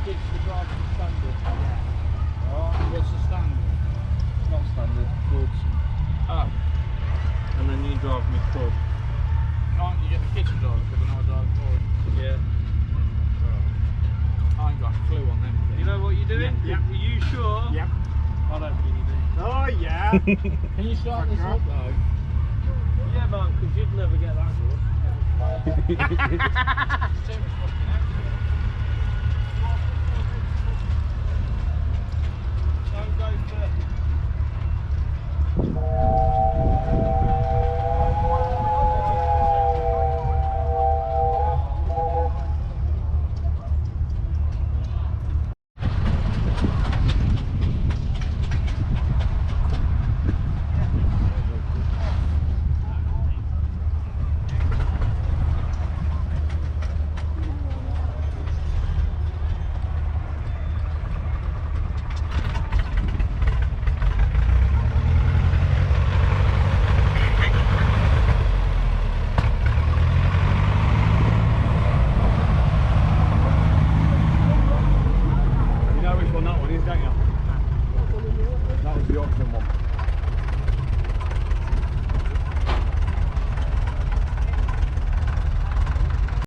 Ditch the drive to standard. Yeah. Alright, what's the standard? Not standard, Ferguson. Oh. And then you drive me club. Can't you get the kitchen driver because I drive forward? Yeah. I ain't got a clue on them things. You know what you're doing? Yeah. Are you sure? Yeah. I don't think you do. Oh yeah. Can you start this up though? Yeah, man, because you'd never get that good. It's too much fucking effort. Don't go for... You know which one that one is, don't you? That was the auction one.